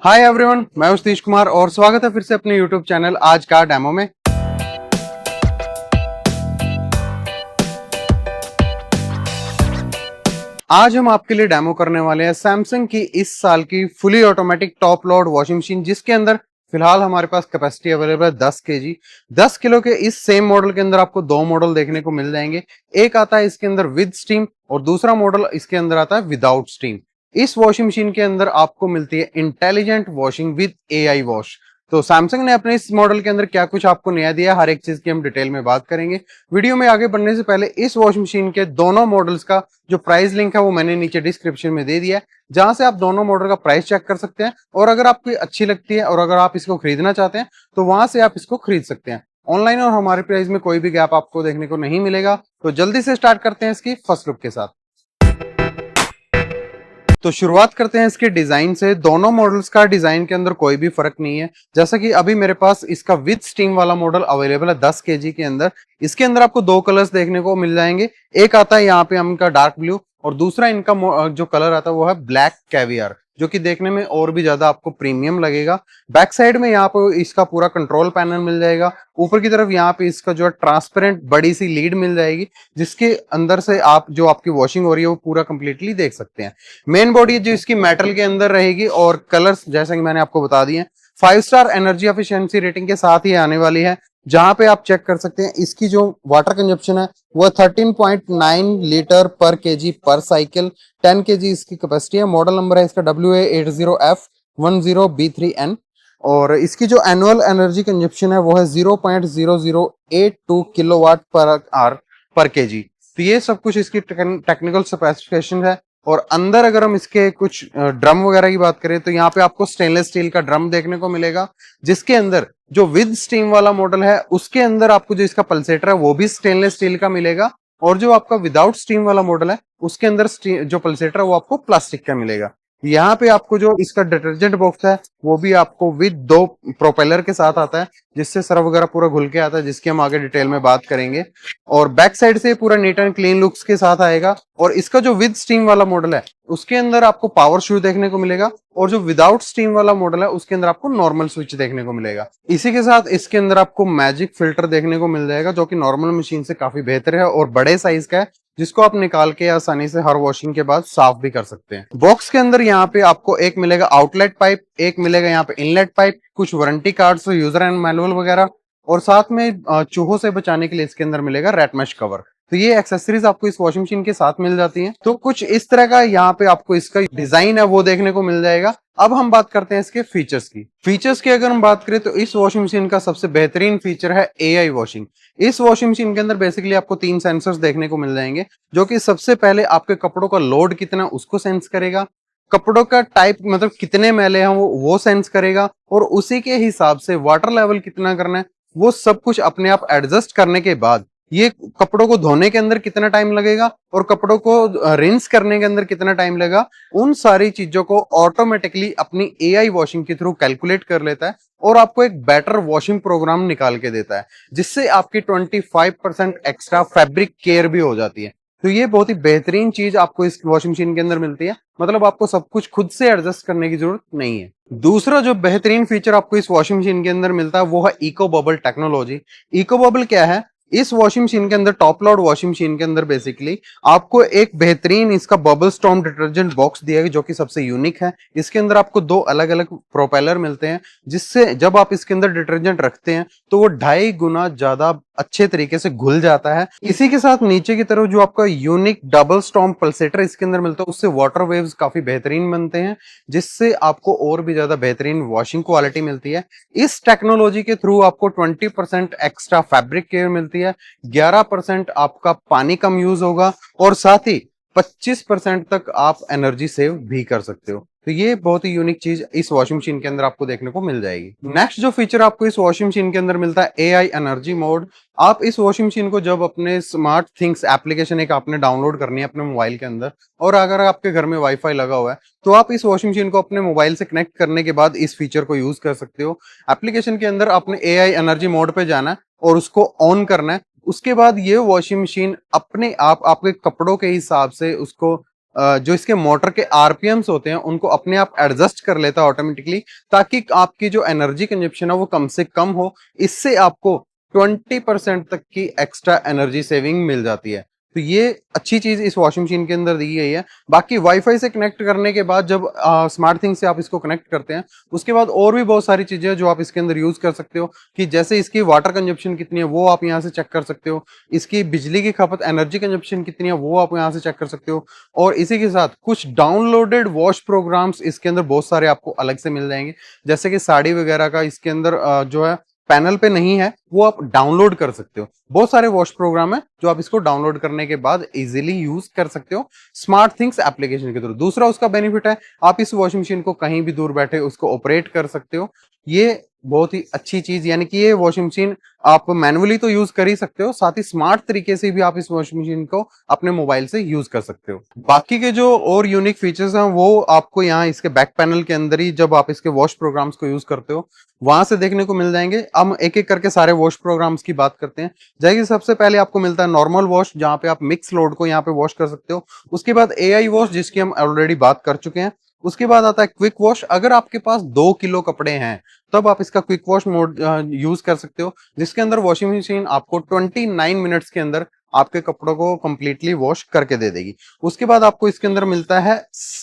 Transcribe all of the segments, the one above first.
Hi everyone, मैं हूं सतीश कुमार और स्वागत है फिर से अपने यूट्यूब चैनल आज का डेमो में। आज हम आपके लिए डेमो करने वाले हैं सैमसंग की इस साल की fully automatic top load washing machine, जिसके अंदर फिलहाल हमारे पास कैपेसिटी अवेलेबल है 10 केजी। 10 किलो के इस सेम मॉडल के अंदर आपको दो मॉडल देखने को मिल जाएंगे। एक आता है इसके अंदर विद स्टीम और दूसरा मॉडल इसके अंदर आता है विदाउट स्टीम। इस वॉशिंग मशीन के अंदर आपको मिलती है intelligent washing with AI wash. तो सैमसंग ने अपने इस मॉडल के अंदर क्या कुछ आपको नया दिया, हर एक चीज की हम डिटेल में बात करेंगे। वीडियो में आगे बढ़ने से पहले इस वॉशिंग मशीन के दोनों मॉडल्स का जो प्राइस लिंक है वो मैंने नीचे डिस्क्रिप्शन में दे दिया है, जहां से आप दोनों मॉडल का प्राइस चेक कर सकते हैं और अगर आपको अच्छी लगती है और अगर आप इसको खरीदना चाहते हैं तो वहां से आप इसको खरीद सकते हैं। ऑनलाइन और हमारे प्राइस में कोई भी गैप आपको देखने को नहीं मिलेगा। तो जल्दी से स्टार्ट करते हैं इसकी फर्स्ट लुक के साथ। तो शुरुआत करते हैं इसके डिजाइन से। दोनों मॉडल्स का डिजाइन के अंदर कोई भी फर्क नहीं है। जैसा कि अभी मेरे पास इसका विद स्टीम वाला मॉडल अवेलेबल है 10 केजी के अंदर। इसके अंदर आपको दो कलर्स देखने को मिल जाएंगे। एक आता है यहाँ पे इनका डार्क ब्लू और दूसरा इनका जो कलर आता है वो है ब्लैक कैवियर, जो कि देखने में और भी ज्यादा आपको प्रीमियम लगेगा। बैक साइड में यहाँ पे इसका पूरा कंट्रोल पैनल मिल जाएगा। ऊपर की तरफ यहाँ पे इसका जो है ट्रांसपेरेंट बड़ी सी लीड मिल जाएगी, जिसके अंदर से आप जो आपकी वॉशिंग हो रही है वो पूरा कंप्लीटली देख सकते हैं। मेन बॉडी जो इसकी मेटल के अंदर रहेगी और कलर्स जैसा कि मैंने आपको बता दिए 5 स्टार एनर्जी एफिशिएंसी रेटिंग के साथ ही आने वाली है। जहां पे आप चेक कर सकते हैं इसकी जो वाटर कंजप्शन है वो 13.9 लीटर पर केजी पर साइकिल। 10 केजी इसकी कैपेसिटी है। मॉडल नंबर है इसका WA80F10B3N और इसकी जो एनुअल एनर्जी कंजप्शन है वो है 0.0082 किलोवाट पर आवर पर केजी। तो ये सब कुछ इसकी टेक्निकल स्पेसिफिकेशन है। और अंदर अगर हम इसके कुछ ड्रम वगैरह की बात करें तो यहाँ पे आपको स्टेनलेस स्टील का ड्रम देखने को मिलेगा, जिसके अंदर जो विद स्टीम वाला मॉडल है उसके अंदर आपको जो इसका पल्सेटर है वो भी स्टेनलेस स्टील का मिलेगा और जो आपका विदाउट स्टीम वाला मॉडल है उसके अंदर जो पल्सेटर है वो आपको प्लास्टिक का मिलेगा। यहाँ पे आपको जो इसका डिटर्जेंट बॉक्स है वो भी आपको विद दो प्रोपेलर के साथ आता है, जिससे सर्फ वगैरह पूरा घुल के आता है, जिसकी हम आगे डिटेल में बात करेंगे। और बैक साइड से पूरा नीट एंड क्लीन लुक्स के साथ आएगा। और इसका जो विद स्टीम वाला मॉडल है उसके अंदर आपको पावर स्विच देखने को मिलेगा और जो विदाउट स्टीम वाला मॉडल है उसके अंदर आपको नॉर्मल स्विच देखने को मिलेगा। इसी के साथ इसके अंदर आपको मैजिक फिल्टर देखने को मिल जाएगा, जो कि नॉर्मल मशीन से काफी बेहतर है और बड़े साइज का है, जिसको आप निकाल के आसानी से हर वॉशिंग के बाद साफ भी कर सकते हैं। बॉक्स के अंदर यहाँ पे आपको एक मिलेगा आउटलेट पाइप, एक मिलेगा यहाँ पे इनलेट पाइप, कुछ warranty cards, user and manual वगैरह और साथ में चूहों से बचाने के लिए इसके अंदर मिलेगा रेट मैश कवर। तो ये एक्सेसरीज आपको इस वॉशिंग मशीन के साथ मिल जाती हैं। तो कुछ इस तरह का यहाँ पे आपको इसका डिजाइन है वो देखने को मिल जाएगा। अब हम बात करते हैं इसके फीचर्स की। फीचर्स की अगर हम बात करें तो इस वॉशिंग मशीन का सबसे बेहतरीन फीचर है एआई वॉशिंग। इस वॉशिंग मशीन के अंदर बेसिकली आपको 3 सेंसर्स देखने को मिल जाएंगे, जो कि सबसे पहले आपके कपड़ों का लोड कितना उसको सेंस करेगा, कपड़ों का टाइप मतलब कितने मैले हैं वो सेंस करेगा और उसी के हिसाब से वाटर लेवल कितना करना है वो सब कुछ अपने आप एडजस्ट करने के बाद ये कपड़ों को धोने के अंदर कितना टाइम लगेगा और कपड़ों को रिंस करने के अंदर कितना टाइम लगेगा, उन सारी चीजों को ऑटोमेटिकली अपनी एआई वॉशिंग के थ्रू कैलकुलेट कर लेता है और आपको एक बेटर वॉशिंग प्रोग्राम निकाल के देता है, जिससे आपकी 25% एक्स्ट्रा फैब्रिक केयर भी हो जाती है। तो ये बहुत ही बेहतरीन चीज आपको इस वॉशिंग मशीन के अंदर मिलती है। मतलब आपको सब कुछ खुद से एडजस्ट करने की जरूरत नहीं है। दूसरा जो बेहतरीन फीचर आपको इस वॉशिंग मशीन के अंदर मिलता है वो है eco bubble technology. Eco bubble क्या है? इस वॉशिंग मशीन के अंदर, टॉप लोड वॉशिंग मशीन के अंदर बेसिकली आपको एक बेहतरीन इसका बबल स्टॉर्म डिटर्जेंट बॉक्स दिया है, जो कि सबसे यूनिक है। इसके अंदर आपको दो अलग अलग प्रोपेलर मिलते हैं, जिससे जब आप इसके अंदर डिटर्जेंट रखते हैं तो वो 2.5 गुना ज्यादा अच्छे तरीके से घुल जाता है। इसी के साथ नीचे की तरफ जो आपका यूनिक डबल स्टॉर्म पल्सेटर इसके अंदर मिलता है उससे वाटर वेव्स काफी बेहतरीन बनते हैं, जिससे आपको और भी ज्यादा बेहतरीन वॉशिंग क्वालिटी मिलती है। इस टेक्नोलॉजी के थ्रू आपको 20% एक्स्ट्रा फैब्रिक केयर मिलती है, 11% आपका पानी कम यूज होगा और साथ ही 25% तक आप एनर्जी सेव भी कर सकते हो। तो ये बहुत ही यूनिक चीज इस वॉशिंग मशीन के अंदर आपको देखने को मिल जाएगी। नेक्स्ट जो फीचर आपको इस वॉशिंग मशीन के अंदर मिलता है एआई एनर्जी मोड। आप इस वॉशिंग मशीन को जब अपने स्मार्ट थिंग्स एप्लीकेशन एक आपने डाउनलोड करनी है अपने मोबाइल के अंदर और अगर आपके घर में वाईफाई लगा हुआ है तो आप इस वॉशिंग मशीन को अपने मोबाइल से कनेक्ट करने के बाद इस फीचर को यूज कर सकते हो। एप्लीकेशन के अंदर आपने एआई एनर्जी मोड पे जाना है और उसको ऑन करना है। उसके बाद ये वॉशिंग मशीन अपने आप आपके कपड़ों के हिसाब से उसको जो इसके मोटर के आरपीएम्स होते हैं उनको अपने आप एडजस्ट कर लेता है ऑटोमेटिकली, ताकि आपकी जो एनर्जी कंजप्शन है वो कम से कम हो। इससे आपको 20% तक की एक्स्ट्रा एनर्जी सेविंग मिल जाती है। तो ये अच्छी चीज इस वॉशिंग मशीन के अंदर दी गई है। बाकी वाईफाई से कनेक्ट करने के बाद जब स्मार्ट थिंग से आप इसको कनेक्ट करते हैं, उसके बाद और भी बहुत सारी चीजें हैं जो आप इसके अंदर यूज कर सकते हो, कि जैसे इसकी वाटर कंजप्शन कितनी है वो आप यहाँ से चेक कर सकते हो, इसकी बिजली की खपत एनर्जी कंजप्शन कितनी है वो आप यहाँ से चेक कर सकते हो। और इसी के साथ कुछ डाउनलोडेड वॉश प्रोग्राम्स इसके अंदर बहुत सारे आपको अलग से मिल जाएंगे, जैसे कि साड़ी वगैरह का इसके अंदर जो है पैनल पे नहीं है, वो आप डाउनलोड कर सकते हो। बहुत सारे वॉश प्रोग्राम है जो आप इसको डाउनलोड करने के बाद इजीली यूज कर सकते हो स्मार्ट थिंग्स एप्लीकेशन के थ्रू। दूसरा उसका बेनिफिट है, आप इस वॉशिंग मशीन को कहीं भी दूर बैठे उसको ऑपरेट कर सकते हो। ये बहुत ही अच्छी चीज, यानी कि ये वॉशिंग मशीन आप मैनुअली तो यूज कर ही सकते हो, साथ ही स्मार्ट तरीके से भी आप इस वॉशिंग मशीन को अपने मोबाइल से यूज कर सकते हो। बाकी के जो और यूनिक फीचर्स हैं वो आपको यहाँ इसके बैक पैनल के अंदर ही, जब आप इसके वॉश प्रोग्राम्स को यूज करते हो वहां से देखने को मिल जाएंगे। हम एक एक करके सारे वॉश प्रोग्राम्स की बात करते हैं। जैसे सबसे पहले आपको मिलता है नॉर्मल वॉश, जहां पे आप मिक्स लोड को यहाँ पे वॉश कर सकते हो। उसके बाद एआई वॉश, जिसकी हम ऑलरेडी बात कर चुके हैं। उसके बाद आता है क्विक वॉश। अगर आपके पास 2 किलो कपड़े हैं तब आप इसका क्विक वॉश मोड यूज कर सकते हो, जिसके अंदर वॉशिंग मशीन आपको 29 मिनट्स के अंदर आपके कपड़ों को कंप्लीटली वॉश करके दे देगी। उसके बाद आपको इसके अंदर मिलता है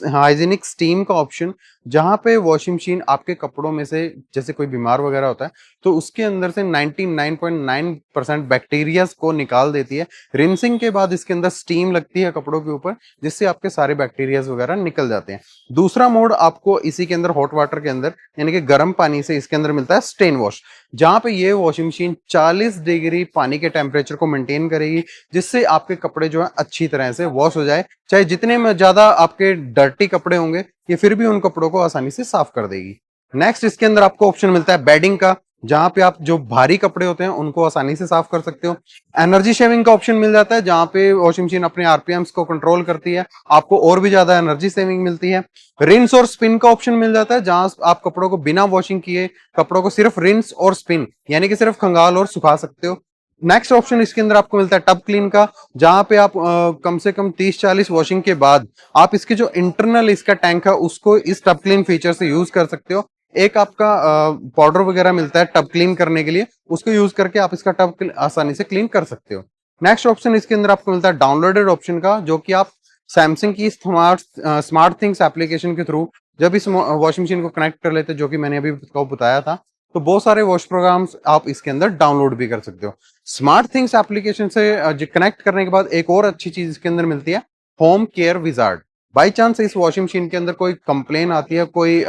हाइजीनिक स्टीम का ऑप्शन, जहां पे वॉशिंग मशीन आपके कपड़ों में से, जैसे कोई बीमार वगैरह होता है तो उसके अंदर से 99.9% बैक्टीरियाज को निकाल देती है। रिंसिंग के बाद इसके अंदर स्टीम लगती है कपड़ों के ऊपर, जिससे आपके सारे बैक्टीरियाज वगैरह निकल जाते हैं। दूसरा मोड आपको इसी के अंदर हॉट वाटर के अंदर, यानी कि गर्म पानी से इसके अंदर मिलता है स्टेन वॉश, जहां पे ये वॉशिंग मशीन 40 डिग्री पानी के टेम्परेचर को मेंटेन करेगी, जिससे आपके कपड़े जो है अच्छी तरह से वॉश हो जाए। चाहे जितने में ज्यादा आपके डर्टी कपड़े होंगे, ये फिर भी उन कपड़ों को आसानी से साफ कर देगी। नेक्स्ट इसके अंदर आपको ऑप्शन मिलता है बेडिंग का, जहां पे आप जो भारी कपड़े होते हैं उनको आसानी से साफ कर सकते हो। एनर्जी शेविंग का ऑप्शन मिल जाता है, जहां पे वॉशिंग मशीन अपने आरपीएम्स को कंट्रोल करती है, आपको और भी ज्यादा एनर्जी सेविंग मिलती है। रिंस और स्पिन का ऑप्शन मिल जाता है, जहां आप कपड़ों को बिना वॉशिंग किए कपड़ों को सिर्फ रिंस और स्पिन, यानी कि सिर्फ खंगाल और सुखा सकते हो। नेक्स्ट ऑप्शन इसके अंदर आपको मिलता है टब क्लीन का, जहां पे आप कम से कम 30-40 वॉशिंग के बाद आप इसके जो इंटरनल इसका टैंक है उसको इस टब क्लीन फीचर से यूज कर सकते हो। एक आपका पाउडर वगैरह मिलता है टब क्लीन करने के लिए, उसको यूज करके आप इसका टब आसानी से क्लीन कर सकते हो। नेक्स्ट ऑप्शन इसके अंदर आपको मिलता है डाउनलोडेड ऑप्शन का, जो कि आप सैमसंग की स्मार्ट थिंग्स एप्लीकेशन के थ्रू जब इस वॉशिंग मशीन को कनेक्ट कर लेते, जो कि मैंने अभी आपको बताया था, तो बहुत सारे वॉश प्रोग्राम्स आप इसके अंदर डाउनलोड भी कर सकते हो। स्मार्ट थिंग्स एप्लीकेशन से कनेक्ट करने के बाद एक और अच्छी चीज इसके अंदर मिलती है, home care wizard. By chance इस वॉशिंग मशीन के अंदर कोई कंप्लेन आती है, कोई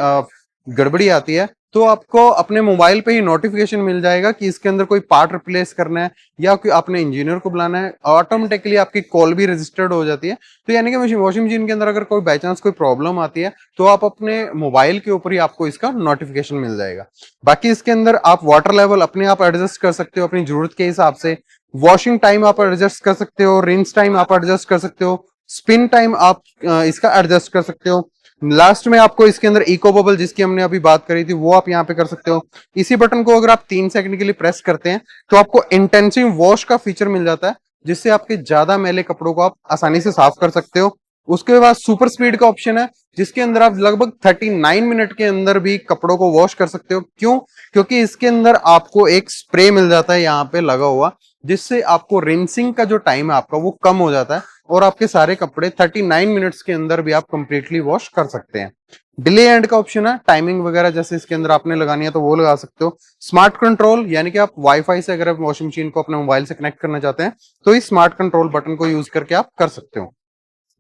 गड़बड़ी आती है, तो आपको अपने मोबाइल पे ही नोटिफिकेशन मिल जाएगा कि इसके अंदर कोई पार्ट रिप्लेस करना है या कोई आपने इंजीनियर को बुलाना है। ऑटोमेटिकली आपकी कॉल भी रजिस्टर्ड हो जाती है। तो यानी कि वॉशिंग मशीन के अंदर अगर कोई बाई चांस कोई प्रॉब्लम आती है तो आप अपने मोबाइल के ऊपर ही आपको इसका नोटिफिकेशन मिल जाएगा। बाकी इसके अंदर आप वाटर लेवल अपने आप एडजस्ट कर सकते हो अपनी जरूरत के हिसाब से। वॉशिंग टाइम आप एडजस्ट कर सकते हो, रिंस टाइम आप एडजस्ट कर सकते हो, स्पिन टाइम आप इसका एडजस्ट कर सकते हो। लास्ट में आपको इसके अंदर इको बबल, जिसकी हमने अभी बात करी थी, वो आप यहाँ पे कर सकते हो। इसी बटन को अगर आप 3 सेकंड के लिए प्रेस करते हैं तो आपको इंटेंसिव वॉश का फीचर मिल जाता है, जिससे आपके ज्यादा मैले कपड़ों को आप आसानी से साफ कर सकते हो। उसके बाद सुपर स्पीड का ऑप्शन है, जिसके अंदर आप लगभग 39 मिनट के अंदर भी कपड़ों को वॉश कर सकते हो। क्यों? क्योंकि इसके अंदर आपको एक स्प्रे मिल जाता है यहाँ पे लगा हुआ, जिससे आपको रिंसिंग का जो टाइम है आपका वो कम हो जाता है, और आपके सारे कपड़े 39 मिनट्स के अंदर भी आप कंप्लीटली वॉश कर सकते हैं। डिले एंड का ऑप्शन है, टाइमिंग वगैरह जैसे इसके अंदर आपने लगानी है तो वो लगा सकते हो। स्मार्ट कंट्रोल, यानी कि आप वाईफाई से अगर आप वॉशिंग मशीन को अपने मोबाइल से कनेक्ट करना चाहते हैं तो इस स्मार्ट कंट्रोल बटन को यूज करके आप कर सकते हो।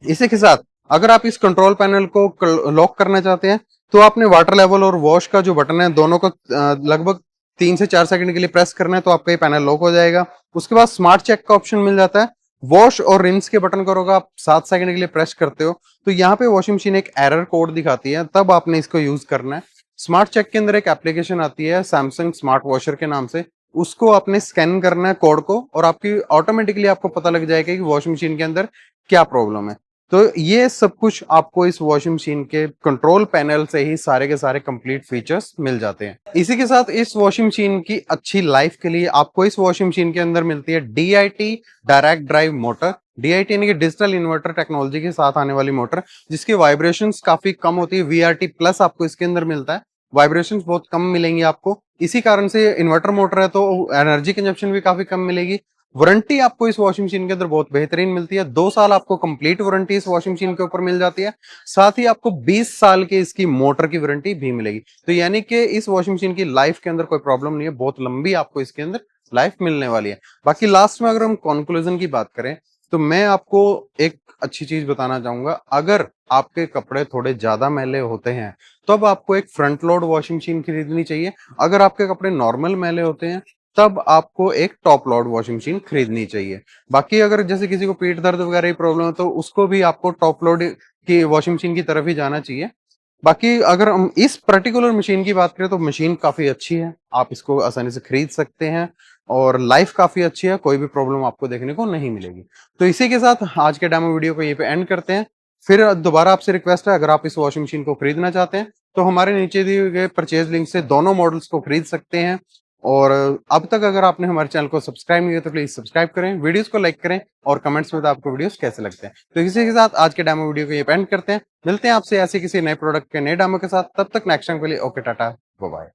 इसी के साथ अगर आप इस कंट्रोल पैनल को लॉक करना चाहते हैं तो आपने वाटर लेवल और वॉश का जो बटन है दोनों को लगभग 3 से 4 सेकंड के लिए प्रेस करना है, तो आपका ये पैनल लॉक हो जाएगा। उसके बाद स्मार्ट चेक का ऑप्शन मिल जाता है। वॉश और रिंस के बटन को आप 7 सेकंड के लिए प्रेस करते हो तो यहाँ पे वॉशिंग मशीन एक एरर कोड दिखाती है, तब आपने इसको यूज करना है। स्मार्ट चेक के अंदर एक एप्लीकेशन आती है सैमसंग स्मार्ट वॉशर के नाम से, उसको आपने स्कैन करना है कोड को, और आपकी ऑटोमेटिकली आपको पता लग जाएगा कि वॉशिंग मशीन के अंदर क्या प्रॉब्लम है। तो ये सब कुछ आपको इस वॉशिंग मशीन के कंट्रोल पैनल से ही सारे के सारे कंप्लीट फीचर्स मिल जाते हैं। इसी के साथ इस वॉशिंग मशीन की अच्छी लाइफ के लिए आपको इस वॉशिंग मशीन के अंदर मिलती है DIT direct drive motor, DIT यानी कि डिजिटल इन्वर्टर टेक्नोलॉजी के साथ आने वाली मोटर, जिसकी वाइब्रेशंस काफी कम होती है। VRT प्लस आपको इसके अंदर मिलता है, वाइब्रेशंस बहुत कम मिलेंगी आपको। इसी कारण से इन्वर्टर मोटर है तो एनर्जी कंजप्शन भी काफी कम मिलेगी। वारंटी आपको इस वॉशिंग मशीन के अंदर बहुत बेहतरीन मिलती है। 2 साल आपको कंप्लीट वारंटी इस वॉशिंग मशीन के ऊपर मिल जाती है। साथ ही आपको 20 साल की इसकी मोटर की वारंटी भी मिलेगी। तो यानी कि इस वॉशिंग मशीन की लाइफ के अंदर कोई प्रॉब्लम नहीं है, बहुत लंबी आपको इसके अंदर लाइफ मिलने वाली है। बाकी लास्ट में अगर हम कंक्लूजन की बात करें तो मैं आपको एक अच्छी चीज बताना चाहूंगा। अगर आपके कपड़े थोड़े ज्यादा मैले होते हैं तब आपको एक फ्रंट लोड वॉशिंग मशीन खरीदनी चाहिए। अगर आपके कपड़े नॉर्मल मैले होते हैं तब आपको एक टॉप लोड वॉशिंग मशीन खरीदनी चाहिए। बाकी अगर जैसे किसी को पेट दर्द वगैरह की प्रॉब्लम है तो उसको भी आपको टॉप लोड की वॉशिंग मशीन की तरफ ही जाना चाहिए। बाकी अगर हम इस पर्टिकुलर मशीन की बात करें तो मशीन काफी अच्छी है, आप इसको आसानी से खरीद सकते हैं और लाइफ काफी अच्छी है, कोई भी प्रॉब्लम आपको देखने को नहीं मिलेगी। तो इसी के साथ आज के डेमो वीडियो को यहीं पे एंड करते हैं। फिर दोबारा आपसे रिक्वेस्ट है, अगर आप इस वॉशिंग मशीन को खरीदना चाहते हैं तो हमारे नीचे दिए गए परचेज लिंक से दोनों मॉडल्स को खरीद सकते हैं। और अब तक अगर आपने हमारे चैनल को सब्सक्राइब नहीं किया तो प्लीज सब्सक्राइब करें, वीडियोस को लाइक करें और कमेंट्स में आपको वीडियोस कैसे लगते हैं। तो इसी के साथ आज के डेमो वीडियो को ये एंड करते हैं। मिलते हैं आपसे ऐसे किसी नए प्रोडक्ट के नए डेमो के साथ, तब तक नेक्स्ट टाइम के लिए ओके टाटा बाय बाय।